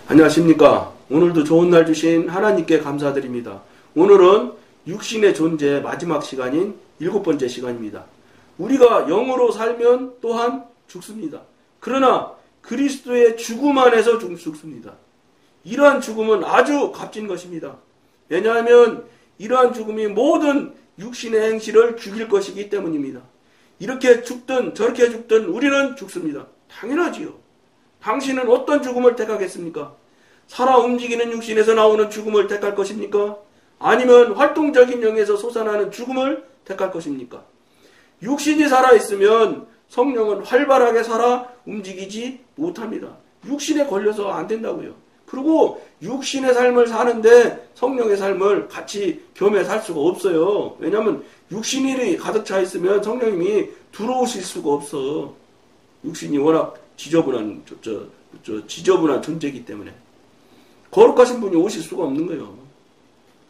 안녕하십니까. 오늘도 좋은 날 주신 하나님께 감사드립니다. 오늘은 육신의 존재 마지막 시간인 7번째 시간입니다. 우리가 영으로 살면 또한 죽습니다. 그러나 그리스도의 죽음 안에서 죽습니다. 이러한 죽음은 아주 값진 것입니다. 왜냐하면 이러한 죽음이 모든 육신의 행실을 죽일 것이기 때문입니다. 이렇게 죽든 저렇게 죽든 우리는 죽습니다. 당연하지요. 당신은 어떤 죽음을 택하겠습니까? 살아 움직이는 육신에서 나오는 죽음을 택할 것입니까? 아니면 활동적인 영에서 솟아나는 죽음을 택할 것입니까? 육신이 살아있으면 성령은 활발하게 살아 움직이지 못합니다. 육신에 걸려서 안 된다고요. 그리고 육신의 삶을 사는데 성령의 삶을 같이 겸해 살 수가 없어요. 왜냐하면 육신이 가득 차 있으면 성령님이 들어오실 수가 없어. 육신이 워낙 지저분한 존재이기 때문에 거룩하신 분이 오실 수가 없는 거예요.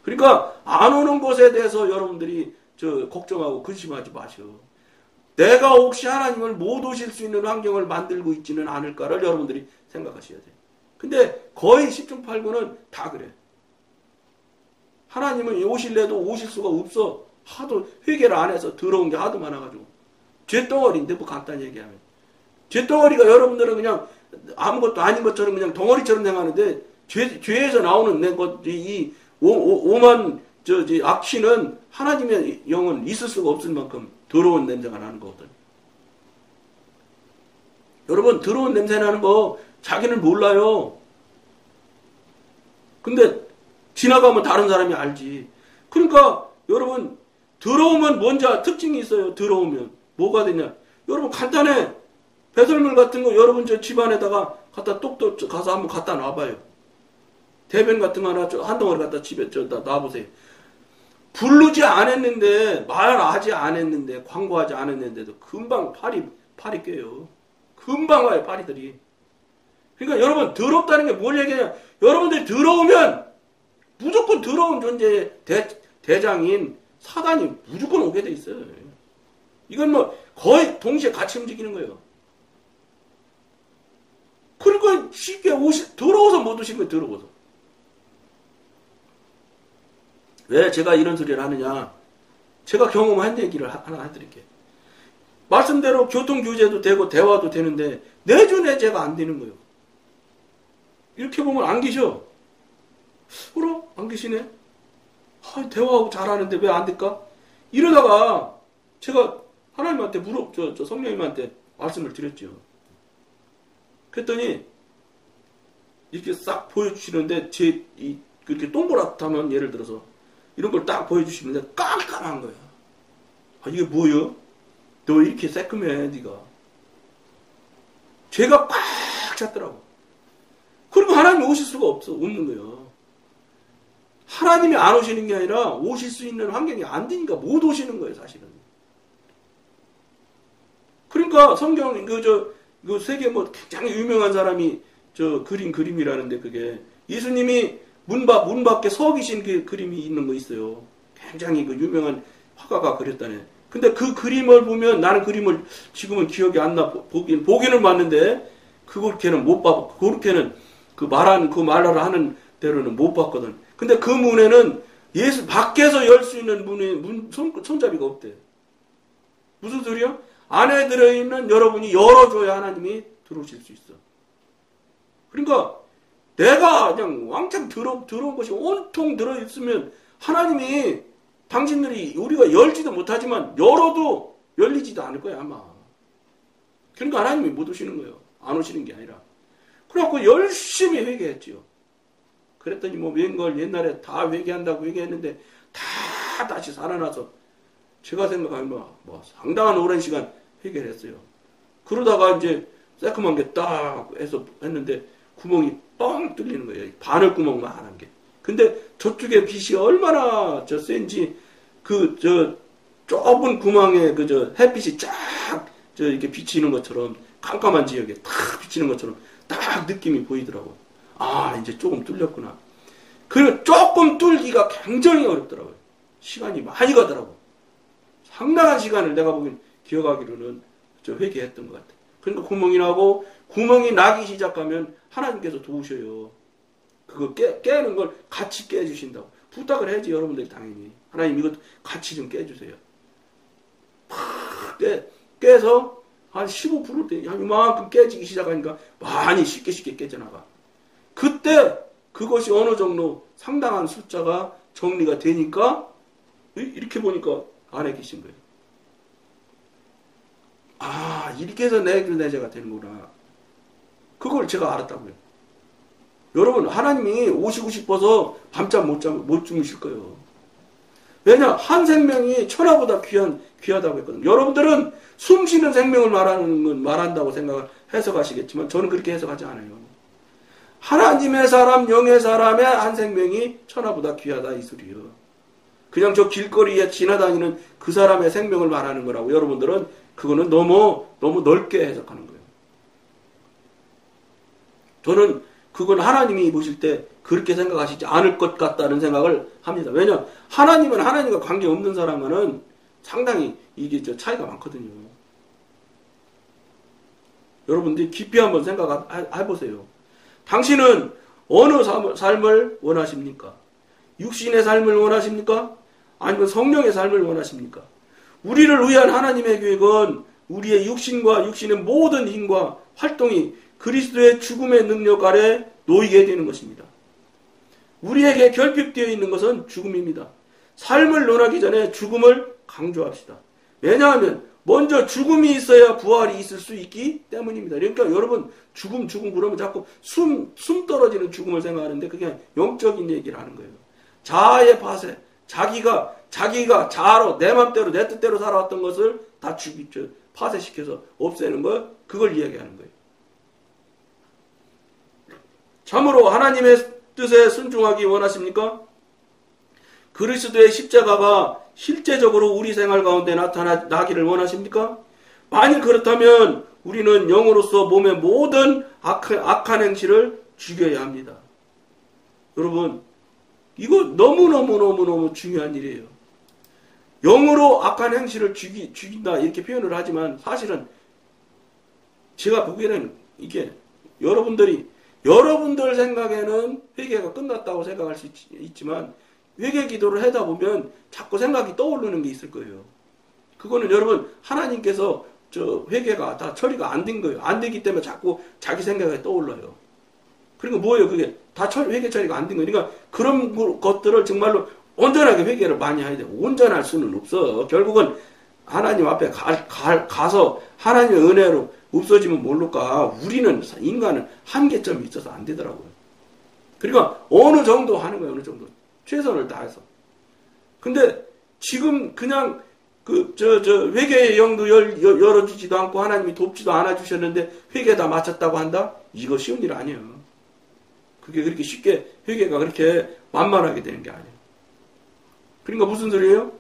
그러니까 안 오는 것에 대해서 여러분들이 걱정하고 근심하지 마셔. 내가 혹시 하나님을 못 오실 수 있는 환경을 만들고 있지는 않을까를 여러분들이 생각하셔야 돼요. 근데 거의 10중 8구는 다 그래. 하나님은 오실래도 오실 수가 없어. 하도 회개를 안 해서 더러운 게 하도 많아가지고. 죄덩어리인데 뭐 간단히 얘기하면. 죄덩어리가 여러분들은 그냥 아무것도 아닌 것처럼 그냥 덩어리처럼 생각하는데 죄에서 나오는 이 오만 악취는 하나님의 영은 있을 수가 없을 만큼 더러운 냄새가 나는 거거든. 여러분 더러운 냄새 나는 거 자기는 몰라요. 근데 지나가면 다른 사람이 알지. 그러니까 여러분 더러우면 뭔지 특징이 있어요. 더러우면 뭐가 되냐. 여러분 간단해. 배설물 같은 거 여러분 저 집안에다가 갖다 똑똑 가서 한번 갖다 놔봐요. 대변 같은 거 하나 한 덩어리 갖다 집에 놔보세요. 부르지 않았는데 말하지 않았는데 광고하지 않았는데도 금방 팔이 껴요. 금방 와요 파리들이. 그러니까 여러분 더럽다는 게 뭘 얘기하냐. 여러분들이 더러우면 무조건 더러운 존재의 대장인 사단이 무조건 오게 돼 있어요. 이건 뭐 거의 동시에 같이 움직이는 거예요. 그러니까 쉽게 더러워서 못 오신 거예요. 더러워서. 왜 제가 이런 소리를 하느냐. 제가 경험한 얘기를 하나 해드릴게요. 말씀대로 교통규제도 되고 대화도 되는데 내주내제가 안 되는 거예요. 이렇게 보면 안 계셔. 그럼 안 계시네. 대화하고 잘하는데 왜 안 될까? 이러다가 제가 하나님한테 성령님한테 말씀을 드렸죠. 그랬더니 이렇게 싹 보여주시는데 그렇게 동그랗다면 예를 들어서 이런 걸 딱 보여주시는데 깜깜한 거야. 이게 뭐야? 너 이렇게 새콤해 네가. 죄가 꽉 찼더라고. 그리고 하나님이 오실 수가 없는 거예요. 하나님이 안 오시는 게 아니라 오실 수 있는 환경이 안 되니까 못 오시는 거예요, 사실은. 그러니까 성경 그 세계 굉장히 유명한 사람이 그림이라는데 그게 예수님이 문 밖에 서 계신 그 그림이 있는 거 있어요. 굉장히 그 유명한 화가가 그렸다네. 근데 그 그림을 보면 나는 그림을 지금은 기억이 안 나. 보기는 봤는데 그렇게는 못 봐. 그렇게는 그 말을 하는 대로는 못 봤거든. 근데 그 문에는 예수 밖에서 열 수 있는 손잡이가 없대. 무슨 소리야? 안에 들어있는 여러분이 열어줘야 하나님이 들어오실 수 있어. 그러니까 내가 그냥 왕창 들어온 것이 온통 들어있으면 하나님이 당신들이 우리가 열지도 못하지만 열어도 열리지도 않을 거야 아마. 그러니까 하나님이 못 오시는 거예요. 안 오시는 게 아니라. 그래갖고 열심히 회개했지요. 그랬더니 웬걸 옛날에 다 회개한다고 회개했는데 다 다시 살아나서 제가 생각하면 상당한 오랜 시간 회개를 했어요. 그러다가 이제 새콤한 게 딱 해서 했는데 구멍이 뻥 뚫리는 거예요. 바늘구멍만 한 게. 근데 저쪽에 빛이 얼마나 센지 좁은 구멍에 햇빛이 쫙 이렇게 비치는 것처럼 깜깜한 지역에 탁 비치는 것처럼 딱 느낌이 보이더라고요. 이제 조금 뚫렸구나. 그리고 조금 뚫기가 굉장히 어렵더라고요. 시간이 많이 가더라고요. 상당한 시간을 내가 보기엔 기억하기로는 회개했던 것 같아요. 그러니까 구멍이 나고 구멍이 나기 시작하면 하나님께서 도우셔요. 그거 깨는 걸 같이 깨주신다고. 부탁을 해야지, 여러분들이 당연히. 하나님 이것 같이 좀 깨주세요. 팍 깨서 한 15%, 한 이만큼 깨지기 시작하니까 많이 쉽게 깨져나가. 그때 그것이 어느 정도 상당한 숫자가 정리가 되니까 이렇게 보니까 안에 계신 거예요. 아, 이렇게 해서 내재가 되는구나. 그걸 제가 알았다고요. 여러분, 하나님이 오시고 싶어서 밤잠 못 주무실 거예요. 왜냐? 한 생명이 천하보다 귀하다고 했거든요. 여러분들은 숨 쉬는 생명을 말한다고 생각을 해석하시겠지만 저는 그렇게 해석하지 않아요. 하나님의 사람, 영의 사람의 한 생명이 천하보다 귀하다 이 소리요. 그냥 저 길거리에 지나다니는 그 사람의 생명을 말하는 거라고. 여러분들은 그거는 너무 넓게 해석하는 거예요. 저는 그건 하나님이 보실 때 그렇게 생각하시지 않을 것 같다는 생각을 합니다. 왜냐? 하나님은 하나님과 관계없는 사람은 상당히 이게 차이가 많거든요. 여러분들이 깊이 한번 생각해보세요. 당신은 어느 삶을 원하십니까? 육신의 삶을 원하십니까? 아니면 성령의 삶을 원하십니까? 우리를 위한 하나님의 계획은 우리의 육신과 육신의 모든 힘과 활동이 그리스도의 죽음의 능력 아래 놓이게 되는 것입니다. 우리에게 결핍되어 있는 것은 죽음입니다. 삶을 논하기 전에 죽음을 강조합시다. 왜냐하면 먼저 죽음이 있어야 부활이 있을 수 있기 때문입니다. 그러니까 여러분 죽음 그러면 자꾸 숨 떨어지는 죽음을 생각하는데 그게 영적인 얘기를 하는 거예요. 자아의 파쇄, 자기가 자아로 내 맘대로 내 뜻대로 살아왔던 것을 다 파쇄시켜서 없애는 거, 그걸 이야기하는 거예요. 참으로 하나님의 뜻에 순종하기 원하십니까? 그리스도의 십자가가 실제적으로 우리 생활 가운데 나타나기를 원하십니까? 만일 그렇다면 우리는 영으로서 몸의 모든 악한 행실을 죽여야 합니다. 여러분, 이거 너무너무 중요한 일이에요. 영으로 악한 행실을 죽인다 이렇게 표현을 하지만 사실은 제가 보기에는 이게 여러분들 생각에는 회개가 끝났다고 생각할 수 있지만 회개 기도를 하다 보면 자꾸 생각이 떠오르는 게 있을 거예요. 그거는 여러분 하나님께서 회개가 다 처리가 안 된 거예요. 안 되기 때문에 자꾸 자기 생각이 떠올라요. 그러니까 뭐예요? 그게 다 회개 처리가 안 된 거예요. 그러니까 그런 것들을 정말로 온전하게 회개를 많이 해야 돼요. 온전할 수는 없어. 결국은 하나님 앞에 가서 하나님의 은혜로 없어지면 모를까. 우리는 인간은 한계점이 있어서 안 되더라고요. 그러니까 어느 정도 하는 거예요. 어느 정도. 최선을 다해서. 근데 지금 그냥 회개의 영도 열어주지도 않고 하나님이 돕지도 않아 주셨는데 회개 다 마쳤다고 한다? 이거 쉬운 일 아니에요. 그게 그렇게 쉽게 회개가 그렇게 만만하게 되는 게 아니에요. 그러니까 무슨 소리예요?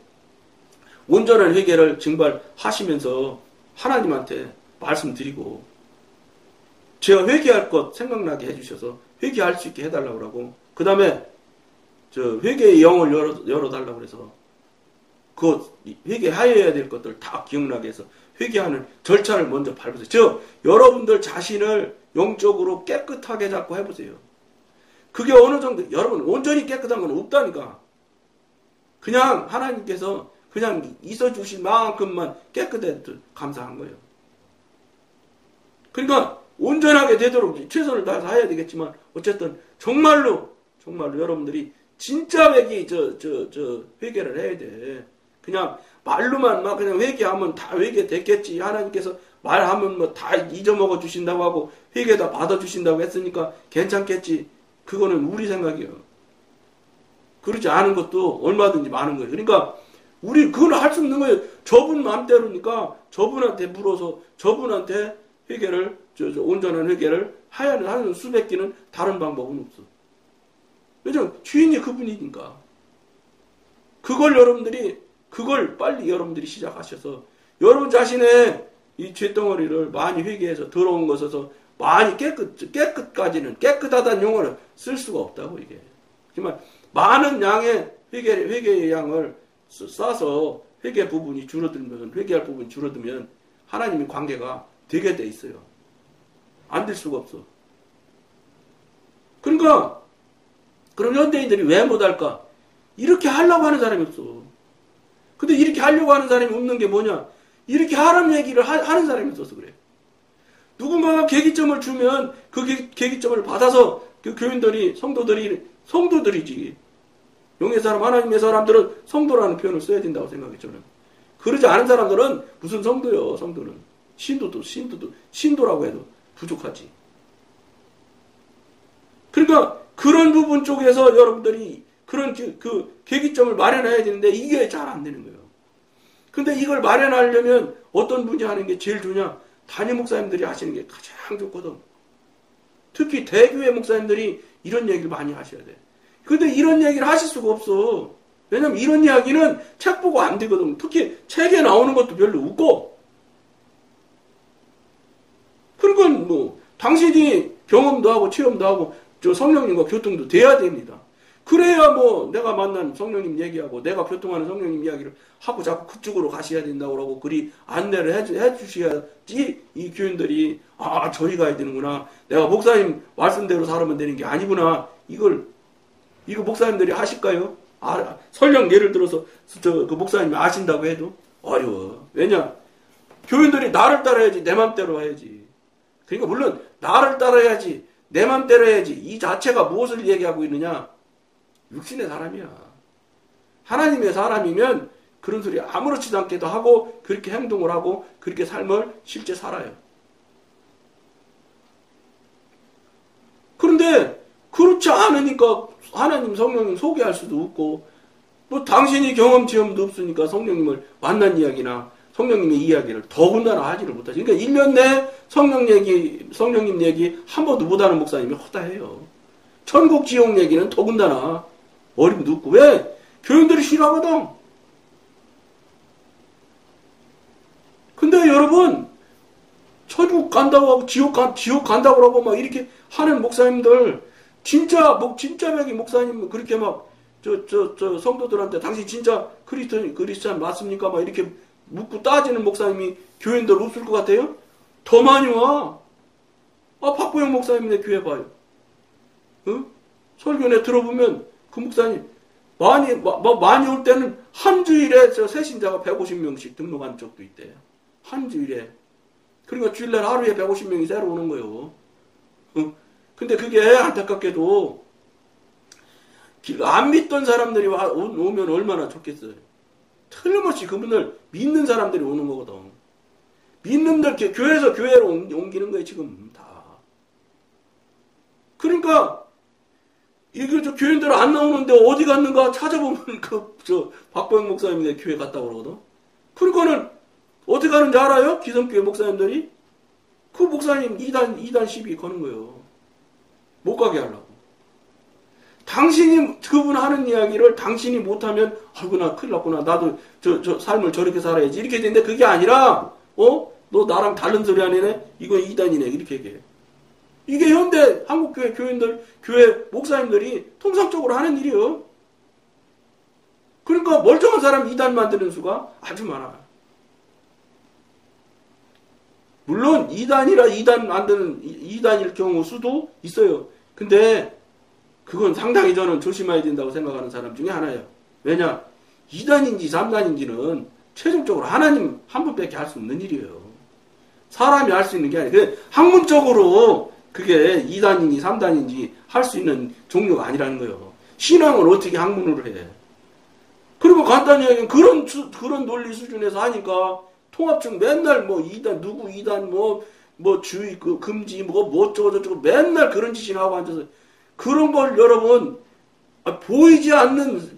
온전한 회개를 증발하시면서 하나님한테 말씀드리고 제가 회개할 것 생각나게 해주셔서 회개할 수 있게 해달라고 하고 그 다음에 회개의 영을 열어달라고 해서 그 회개하여야 될 것들 다 기억나게 해서 회개하는 절차를 먼저 밟으세요. 여러분들 자신을 영적으로 깨끗하게 잡고 해보세요. 그게 어느 정도 여러분 온전히 깨끗한 건 없다니까. 그냥 하나님께서 그냥 있어주신 만큼만 깨끗해도 감사한 거예요. 그러니까 온전하게 되도록 최선을 다해서 해야 되겠지만 어쨌든 정말로 여러분들이 진짜 회개를 해야 돼. 그냥 말로만 막 그냥 회개하면 다 회개 됐겠지. 하나님께서 말하면 뭐 다 잊어먹어 주신다고 하고 회개 다 받아 주신다고 했으니까 괜찮겠지. 그거는 우리 생각이에요. 그렇지 않은 것도 얼마든지 많은 거예요. 그러니까 우리 그건 할 수 없는 거예요. 저분 마음대로니까 저분한테 물어서 저분한테 회개를 온전한 회개를 하는 수백기는 다른 방법은 없어. 왜냐면 주인이 그분이니까. 그걸 빨리 여러분들이 시작하셔서 여러분 자신의 이 죄덩어리를 많이 회개해서 더러운 것에서 많이 깨끗하다는 용어를 쓸 수가 없다고 이게. 하지만 많은 양의 회개의 양을 싸서 회개 부분이 줄어들면 회개할 부분이 줄어들면 하나님의 관계가 되게 돼 있어요. 안 될 수가 없어. 그러니까 그럼 현대인들이 왜 못할까? 이렇게 하려고 하는 사람이 없어. 근데 이렇게 하려고 하는 사람이 없는 게 뭐냐? 이렇게 하라는 얘기를 하는 사람이 없어서 그래. 누군가가 계기점을 주면 그 계기점을 받아서 그 교인들이, 성도들이지. 영의 사람, 하나님의 사람들은 성도라는 표현을 써야 된다고 생각해, 저는. 그러지 않은 사람들은 무슨 성도요, 성도는. 신도라고 해도 부족하지. 그러니까 그런 부분 쪽에서 여러분들이 그런 그 계기점을 마련해야 되는데 이게 잘 안 되는 거예요. 근데 이걸 마련하려면 어떤 분이 하는 게 제일 좋냐? 단임 목사님들이 하시는 게 가장 좋거든. 특히 대교회 목사님들이 이런 얘기를 많이 하셔야 돼. 근데 이런 얘기를 하실 수가 없어. 왜냐면 이런 이야기는 책 보고 안 되거든. 특히 책에 나오는 것도 별로 없고. 그러니까 뭐 당신이 경험도 하고 체험도 하고 저 성령님과 교통도 돼야 됩니다. 그래야 뭐 내가 만난 성령님 얘기하고 내가 교통하는 성령님 이야기를 하고 자꾸 그쪽으로 가셔야 된다고 그러고 그리 안내를 해주셔야지 이 교인들이 아 저리 가야 되는구나. 내가 목사님 말씀대로 살면 되는 게 아니구나. 이거 목사님들이 하실까요? 설령 예를 들어서 그 목사님이 아신다고 해도 어려워. 왜냐? 교인들이 나를 따라야지 내 맘대로 해야지. 그러니까 물론 나를 따라야지 내 맘대로 해야지. 이 자체가 무엇을 얘기하고 있느냐? 육신의 사람이야. 하나님의 사람이면 그런 소리 아무렇지도 않게도 하고 그렇게 행동을 하고 그렇게 삶을 실제 살아요. 그런데 그렇지 않으니까 하나님 성령님 소개할 수도 없고 뭐 당신이 경험 체험도 없으니까 성령님을 만난 이야기나 성령님의 이야기를 더군다나 하지를 못하지. 그러니까 1년 내 성령님 얘기 한 번도 못하는 목사님이 허다해요. 천국 지옥 얘기는 더군다나 어림도 없고. 왜? 교인들이 싫어하거든. 근데 여러분 천국 간다고 하고 지옥 간다고 하고 막 이렇게 하는 목사님들 진짜 백이 목사님 그렇게 막 저 성도들한테 당신 진짜 크리스찬 맞습니까? 막 이렇게 묻고 따지는 목사님이 교인들 없을 것 같아요? 더 많이 와. 박보영 목사님네 교회 봐요. 응? 설교내 들어보면 그 목사님 많이 올 때는 한 주일에 저 새신자가 150명씩 등록한 적도 있대요. 한 주일에. 그러니까 주일날 하루에 150명이 새로 오는 거예요. 응? 근데 그게 안타깝게도 안 믿던 사람들이 오면 얼마나 좋겠어요. 틀림없이 그분을 믿는 사람들이 오는 거거든. 믿는들 교회에서 교회로 옮기는 거예요 지금 다. 그러니까 이게 저 교인들 안 나오는데 어디 갔는가 찾아보면 박보영 목사님의 교회 갔다고 그러거든. 그러니까는 어디 가는지 알아요? 기성교회 목사님들이 그 목사님 2단 시비 거는 거예요. 못 가게 하려고. 당신이 그분 하는 이야기를 당신이 못하면 아이고나 큰일 났구나. 나도 저 삶을 저렇게 살아야지. 이렇게 되는데 그게 아니라 너 나랑 다른 소리 하네. 이거 2단이네. 이렇게 얘기해. 이게 현대 한국교회 교인들, 교회 목사님들이 통상적으로 하는 일이에요. 그러니까 멀쩡한 사람 2단 만드는 수가 아주 많아. 물론 2단이라 2단 만드는 2단일 경우 수도 있어요. 근데 그건 상당히 저는 조심해야 된다고 생각하는 사람 중에 하나예요. 왜냐? 2단인지 3단인지는 최종적으로 하나님 한 분밖에 할 수 없는 일이에요. 사람이 할 수 있는 게 아니에요. 학문적으로 그게 2단인지 3단인지 할 수 있는 종류가 아니라는 거예요. 신앙을 어떻게 학문으로 해. 그리고 간단히 얘기하면 그런 논리 수준에서 하니까 통합증 맨날 뭐 2단, 누구 2단, 뭐 주의, 금지, 뭐 어쩌고 맨날 그런 짓이나 하고 앉아서 그런 걸 여러분, 보이지 않는,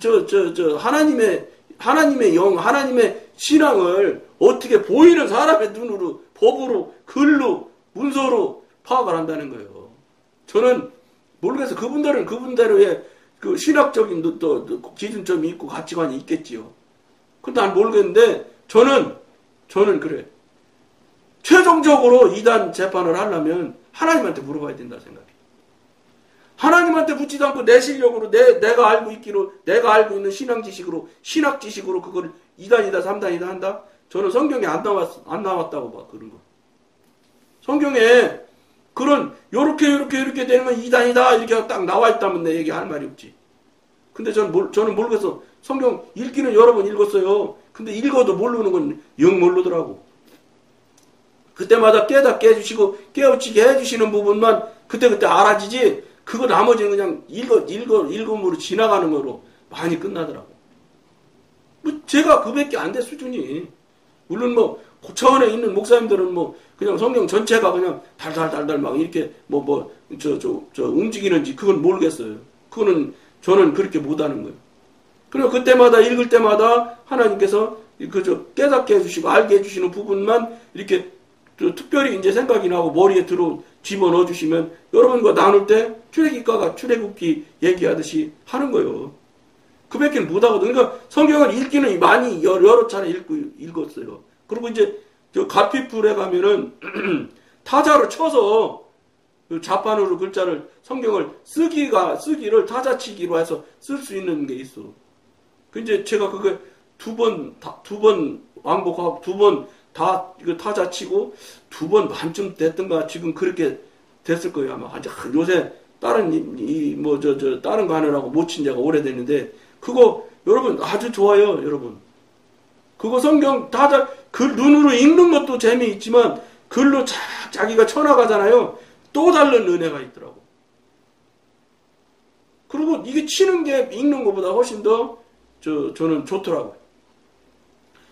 하나님의 영, 하나님의 신앙을 어떻게 보이는 사람의 눈으로, 법으로, 글로, 문서로 파악을 한다는 거예요. 저는 모르겠어요. 그분들은 그분대로의 그 신학적인 또 기준점이 있고 가치관이 있겠지요. 근데 난 모르겠는데, 저는 그래. 최종적으로 이단 재판을 하려면 하나님한테 물어봐야 된다 생각해. 하나님한테 묻지도 않고 내 실력으로 내가 알고 있기로 내가 알고 있는 신학 지식으로 그걸 2단이다 3단이다 한다? 저는 성경에 안 나왔다고 봐. 그런 거. 성경에 그런 요렇게 되는 건 이단이다 이렇게 딱 나와 있다면 내 얘기할 말이 없지. 근데 저는 모르겠어. 성경 읽기는 여러 번 읽었어요. 근데 읽어도 모르는 건 영 모르더라고. 그때마다 깨닫게 해주시고 깨우치게 해주시는 부분만 그때 알아지지, 그거 나머지는 그냥 읽음으로 지나가는 거로 많이 끝나더라고. 뭐 제가 그밖에 안 돼 수준이. 물론 뭐 고차원에 있는 목사님들은 뭐 그냥 성경 전체가 그냥 달달달달 막 이렇게 움직이는지 그건 모르겠어요. 그거는 저는 그렇게 못하는 거예요. 그리고 그때마다 읽을 때마다 하나님께서 깨닫게 해주시고 알게 해주시는 부분만 이렇게 특별히 이제 생각이 나고 머리에 집어넣어 주시면 여러분과 나눌 때 출애굽가가 출애굽기 얘기하듯이 하는 거예요. 그밖에 못하거든요. 그러니까 성경을 읽기는 많이 여러 차례 읽었어요. 그리고 이제 가피풀에 가면은 타자로 쳐서 자판으로 글자를 성경을 쓰기를 타자치기로 해서 쓸 수 있는 게 있어. 그 이제 제가 그게 두 번 왕복하고 두 번 다 이거 타자치고 두 번 반쯤 됐던가 지금 그렇게 됐을 거예요 아마. 요새 다른 다른 거 하느라고 못 친 지가 오래됐는데 그거 여러분 아주 좋아요 여러분. 그거 성경 타자 눈으로 읽는 것도 재미있지만 글로 자기가 쳐나가잖아요. 또 다른 은혜가 있더라고. 그리고 이게 치는 게 읽는 것보다 훨씬 더 저는 좋더라고요.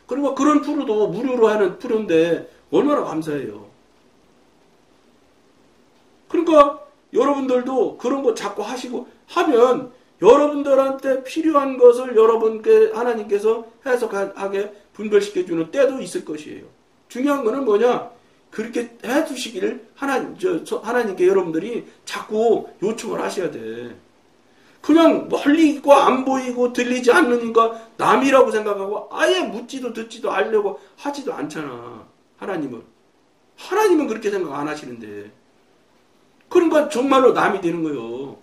그리고 그런 프로도 무료로 하는 프로인데 얼마나 감사해요. 그러니까 여러분들도 그런 거 자꾸 하시고 하면 여러분들한테 필요한 것을 여러분께 하나님께서 해석하게 분별시켜주는 때도 있을 것이에요. 중요한 거는 뭐냐? 그렇게 해주시길 하나님께 여러분들이 자꾸 요청을 하셔야 돼. 그냥 멀리 있고 안 보이고 들리지 않으니까 남이라고 생각하고 아예 묻지도 듣지도 않으려고 하지도 않잖아. 하나님은 그렇게 생각 안 하시는데. 그러니까 정말로 남이 되는 거예요.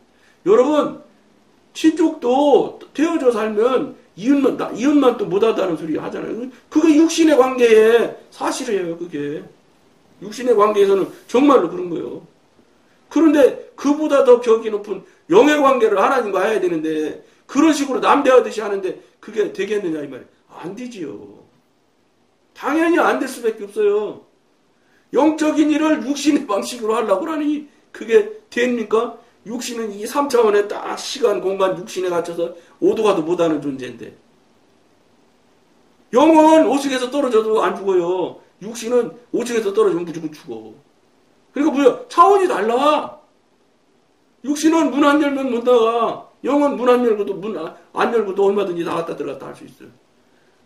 여러분 친족도 되어져 살면 이웃만 또 못하다는 소리 하잖아요. 그게 육신의 관계에 사실이에요. 그게 육신의 관계에서는 정말로 그런 거예요. 그런데 그보다 더 격이 높은 영의 관계를 하나님과 해야 되는데 그런 식으로 남대하듯이 하는데 그게 되겠느냐 이 말이에요. 안 되지요. 당연히 안 될 수밖에 없어요. 영적인 일을 육신의 방식으로 하려고 하니 그게 됩니까? 육신은 이 3차원의 딱 시간, 공간, 육신에 갇혀서 오도 가도 못하는 존재인데 영은 5층에서 떨어져도 안 죽어요. 육신은 5층에서 떨어지면 무조건 죽어. 그러니까 뭐야? 차원이 달라. 육신은 문 안 열면 못 나가. 영은 문 안 열고도 얼마든지 나갔다 들어갔다 할 수 있어요.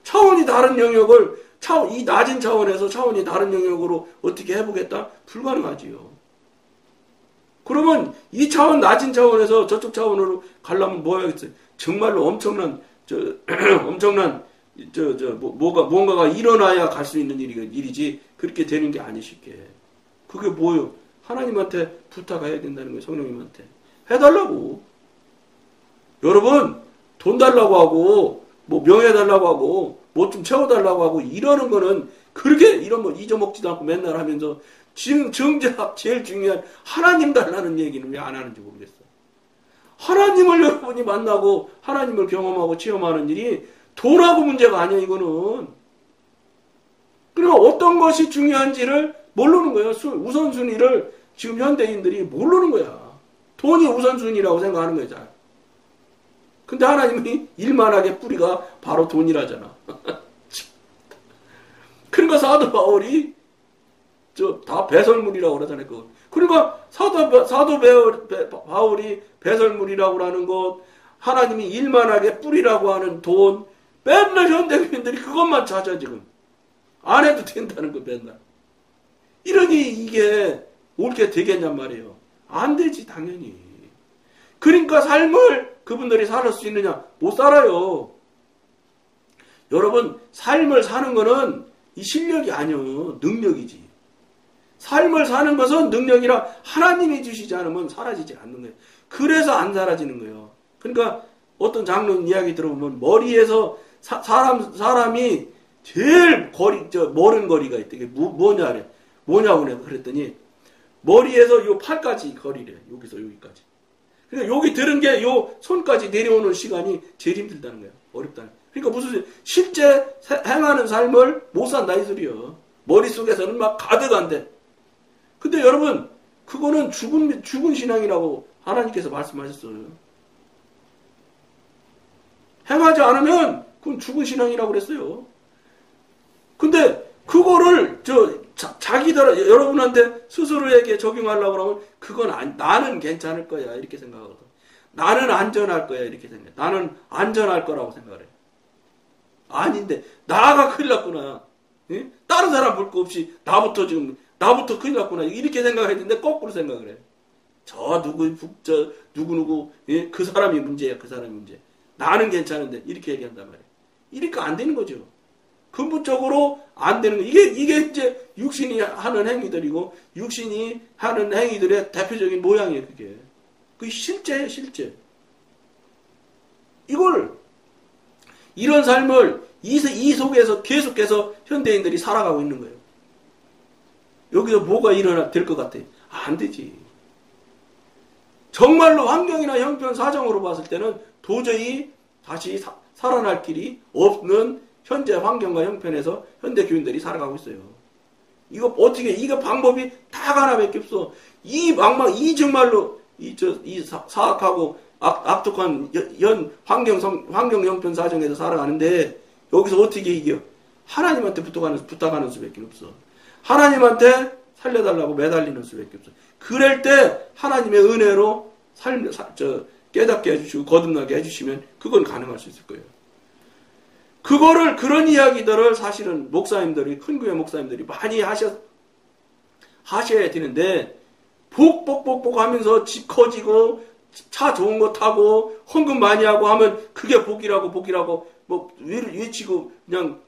차원이 다른 영역을 이 낮은 차원에서 차원이 다른 영역으로 어떻게 해보겠다? 불가능하지요. 그러면 이 차원 낮은 차원에서 저쪽 차원으로 가려면 뭐 해야겠어요? 정말로 엄청난 뭔가가 일어나야 갈 수 있는 일이지 그렇게 되는 게 아니실게. 그게 뭐예요? 하나님한테 부탁해야 된다는 거예요. 성령님한테 해달라고. 여러분 돈 달라고 하고 뭐 명예 달라고 하고 뭐 좀 채워달라고 하고 이러는 거는 그렇게 이런 거 잊어먹지도 않고 맨날 하면서 지금 정작 제일 중요한 하나님 달라는 얘기는 왜 안 하는지 모르겠어. 하나님을 여러분이 만나고 하나님을 경험하고 체험하는 일이 돈하고 문제가 아니야 이거는. 그리고 어떤 것이 중요한지를 모르는 거예요. 우선순위를 지금 현대인들이 모르는 거야. 돈이 우선순위라고 생각하는 거예요. 잘. 근데 하나님이 일만하게 뿌리가 바로 돈이라잖아. 그러니까 사도 바울이 다 배설물이라고 그러잖아요. 그거. 그러니까 사도 바울이 배설물이라고 하는 것, 하나님이 일만하게 뿌리라고 하는 돈, 맨날 현대인들이 그것만 찾아 지금. 안 해도 된다는 거 맨날. 이러니 이게 옳게 되겠냔 말이에요. 안 되지 당연히. 그러니까 삶을 그분들이 살 수 있느냐? 못 살아요. 여러분 삶을 사는 거는 이 실력이 아니요. 능력이지. 삶을 사는 것은 능력이라 하나님이 주시지 않으면 사라지지 않는 거예요. 그래서 안 사라지는 거예요. 그러니까 어떤 장로님 이야기 들어보면 머리에서 사람이 제일 멀은 거리가 있대. 이게 뭐냐고 그랬더니 머리에서 요 팔까지 거리래. 여기서 여기까지. 그러니까 여기 들은 게 요 손까지 내려오는 시간이 제일 힘들다는 거예요. 어렵다는 거예요. 그러니까 무슨 실제 행하는 삶을 못 산다 이 소리요. 머릿속에서는 막 가득한데. 근데 여러분 그거는 죽은 신앙이라고 하나님께서 말씀하셨어요. 행하지 않으면 그건 죽은 신앙이라고 그랬어요. 근데 그거를 자기들 여러분한테 스스로에게 적용하려고 그러면 그건 나는 괜찮을 거야 이렇게 생각하거든. 나는 안전할 거야 이렇게 생각해. 나는 안전할 거라고 생각해. 아닌데 나가 큰일 났구나. 예? 다른 사람 볼 거 없이 나부터 큰일 났구나 이렇게 생각했는데 거꾸로 생각을 해. 누구 예? 그 사람이 문제야. 그 사람이 문제. 나는 괜찮은데 이렇게 얘기한단 말이야. 이렇게 안 되는 거죠. 근본적으로 안 되는 거. 이게 이제 육신이 하는 행위들이고 육신이 하는 행위들의 대표적인 모양이에요. 그게 실제예요. 실제. 이런 삶을 이 속에서 계속해서 현대인들이 살아가고 있는 거예요. 여기서 뭐가 될 것 같아요? 안 되지. 정말로 환경이나 형편 사정으로 봤을 때는 도저히 다시 살아날 길이 없는 현재 환경과 형편에서 현대 교인들이 살아가고 있어요. 이게 방법이 딱 하나밖에 없어. 정말로 사악하고 악독한 환경 형편 사정에서 살아가는데 여기서 어떻게 이겨? 하나님한테 부탁하는 수밖에 없어. 하나님한테 살려달라고 매달리는 수밖에 없어. 그럴 때 하나님의 은혜로 깨닫게 해주시고 거듭나게 해주시면 그건 가능할 수 있을 거예요. 그런 이야기들을 사실은 큰 교회 목사님들이 많이 하셔야 되는데 복 하면서 집 커지고 차 좋은 거 타고 헌금 많이 하고 하면 그게 복이라고 뭐 외치고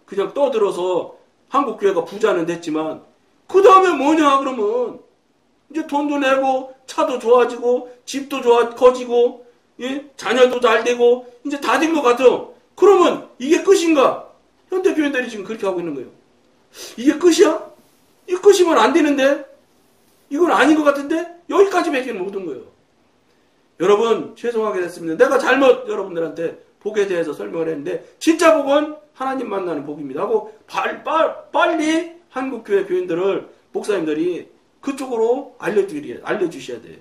그냥 떠들어서 한국 교회가 부자는 됐지만 그 다음에 뭐냐 그러면 이제 돈도 내고 차도 좋아지고 집도 커지고 예? 자녀도 잘 되고 이제 다 된 것 같아. 그러면 이게 끝인가? 현대 교인들이 지금 그렇게 하고 있는 거예요. 이게 끝이야? 이 끝이면 안 되는데? 이건 아닌 것 같은데? 여기까지밖에 못 온 거예요. 여러분 죄송하게 됐습니다. 내가 잘못 여러분들한테 복에 대해서 설명을 했는데 진짜 복은 하나님 만나는 복입니다 하고 빨리 한국교회 교인들을 목사님들이 그쪽으로 알려주셔야 돼요.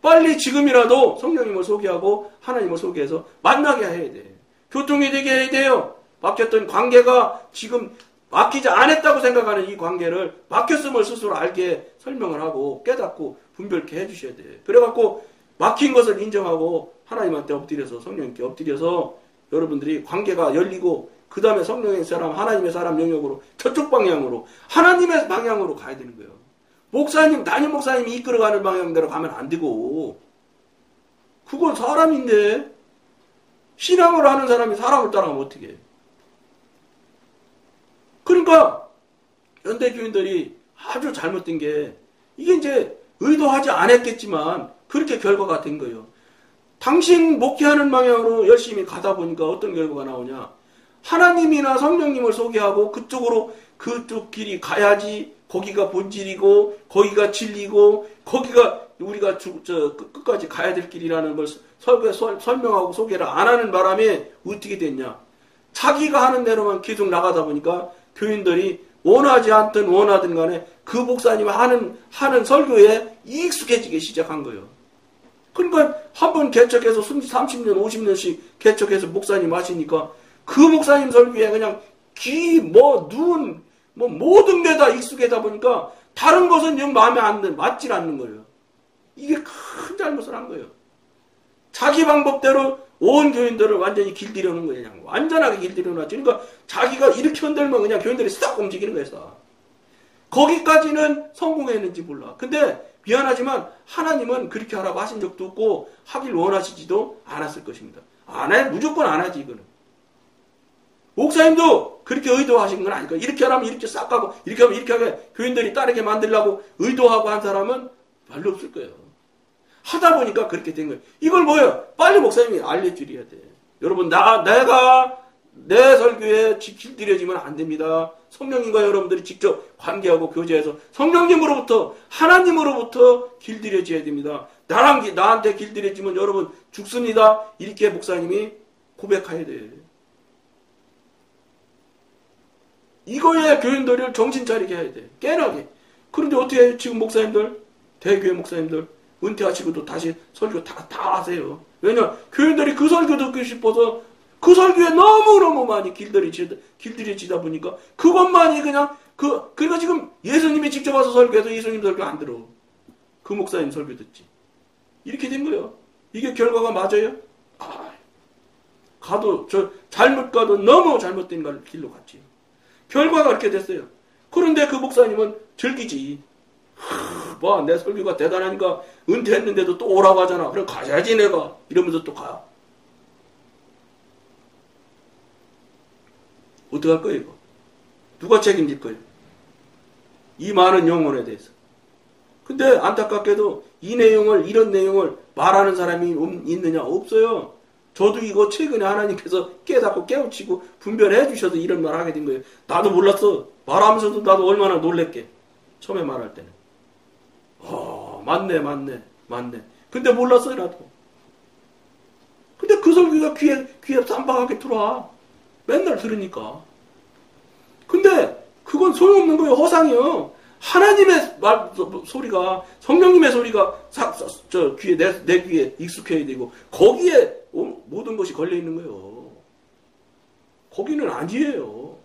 빨리 지금이라도 성령님을 소개하고 하나님을 소개해서 만나게 해야 돼. 교통이 되게 해야 돼요. 막혔던 관계가 지금 막히지 않았다고 생각하는 이 관계를 막혔음을 스스로 알게 설명을 하고 깨닫고 분별케 해주셔야 돼. 그래갖고 막힌 것을 인정하고 하나님한테 엎드려서 성령님께 엎드려서 여러분들이 관계가 열리고 그 다음에 성령의 사람 하나님의 사람 영역으로 저쪽 방향으로 하나님의 방향으로 가야 되는 거예요. 담임 목사님이 이끌어가는 방향대로 가면 안 되고 그건 사람인데 신앙을 하는 사람이 사람을 따라가면 어떻게 해. 그러니까 현대교인들이 아주 잘못된 게 이게 이제 의도하지 않았겠지만 그렇게 결과가 된 거예요. 당신 목회하는 방향으로 열심히 가다 보니까 어떤 결과가 나오냐. 하나님이나 성령님을 소개하고 그쪽 길이 가야지 거기가 본질이고 거기가 진리고 거기가 우리가 끝까지 가야 될 길이라는 걸 설명하고 소개를 안 하는 바람에 어떻게 됐냐. 자기가 하는 대로만 계속 나가다 보니까 교인들이 원하지 않든 원하든 간에 그 목사님 하는 설교에 익숙해지기 시작한 거예요. 그러니까 한번 개척해서 30년 50년씩 개척해서 목사님 하시니까 그 목사님 설교에 그냥 눈 모든 게 다 익숙하다 보니까 다른 것은 영 마음에 맞질 않는 거예요. 이게 큰 잘못을 한 거예요. 자기 방법대로 온 교인들을 완전히 길들여놓은 거예요. 그냥 완전하게 길들여놨죠. 그러니까 자기가 이렇게 흔들면 그냥 교인들이 싹 움직이는 거예요. 싹. 거기까지는 성공했는지 몰라. 근데 미안하지만 하나님은 그렇게 하라고 하신 적도 없고 하길 원하시지도 않았을 것입니다. 무조건 안 하지 이거는. 목사님도 그렇게 의도하신 건 아니까 이렇게 하면 이렇게 싹 가고 이렇게 하면 이렇게 하게 교인들이 따르게 만들려고 의도하고 한 사람은 별로 없을 거예요. 하다 보니까 그렇게 된 거예요. 이걸 뭐예요? 빨리 목사님이 알려드려야 돼. 여러분 내가 내 설교에 길들여지면 안 됩니다. 성령님과 여러분들이 직접 관계하고 교제해서 성령님으로부터 하나님으로부터 길들여져야 됩니다. 나한테 길들여지면 여러분 죽습니다. 이렇게 목사님이 고백해야 돼. 이거에 교인들을 정신 차리게 해야 돼. 깨나게. 그런데 어떻게 해요? 지금 목사님들, 대교회 목사님들 은퇴하시고도 다시 설교 다 하세요. 왜냐? 교인들이 그 설교 듣고 싶어서 그 설교에 너무너무 많이 길들여지다 보니까 그것만이 그냥 그러니까 지금 예수님이 직접 와서 설교해서 예수님 설교 안 들어. 그 목사님 설교 듣지. 이렇게 된 거예요. 이게 결과가 맞아요? 잘못 가도 너무 잘못된 길로 갔지. 결과가 그렇게 됐어요. 그런데 그 목사님은 즐기지. 내 설교가 대단하니까 은퇴했는데도 또 오라고 하잖아. 그럼 가야지 내가. 이러면서 또 가. 어떡할 거예요, 이거? 누가 책임질 거예요? 이 많은 영혼에 대해서. 근데 안타깝게도 이런 내용을 말하는 사람이 있느냐? 없어요. 저도 이거 최근에 하나님께서 깨닫고 깨우치고 분별해 주셔서 이런 말 하게 된 거예요. 나도 몰랐어. 말하면서도 나도 얼마나 놀랬게. 처음에 말할 때는. 맞네. 근데 몰랐어요, 나도. 근데 그 설교가 귀에 쌈박하게 들어와. 맨날 들으니까. 근데 그건 소용없는 거예요. 허상이요. 하나님의 소리가, 성령님의 소리가 내 귀에 익숙해야 되고 거기에 모든 것이 걸려 있는 거예요. 거기는 아니에요.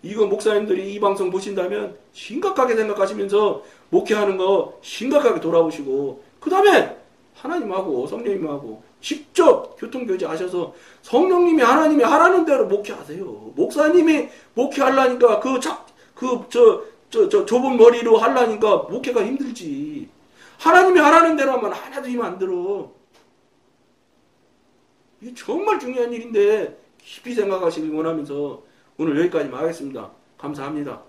이거 목사님들이 이 방송 보신다면 심각하게 생각하시면서 목회하는 거 심각하게 돌아보시고 그 다음에 하나님하고 성령님하고 직접 교통교제 하셔서 성령님이 하나님이 하라는 대로 목회하세요. 목사님이 목회하려니까 좁은 머리로 하려니까 목회가 힘들지. 하나님이 하라는 대로 하면 하나도 힘 안 들어. 이게 정말 중요한 일인데 깊이 생각하시길 원하면서 오늘 여기까지만 하겠습니다. 감사합니다.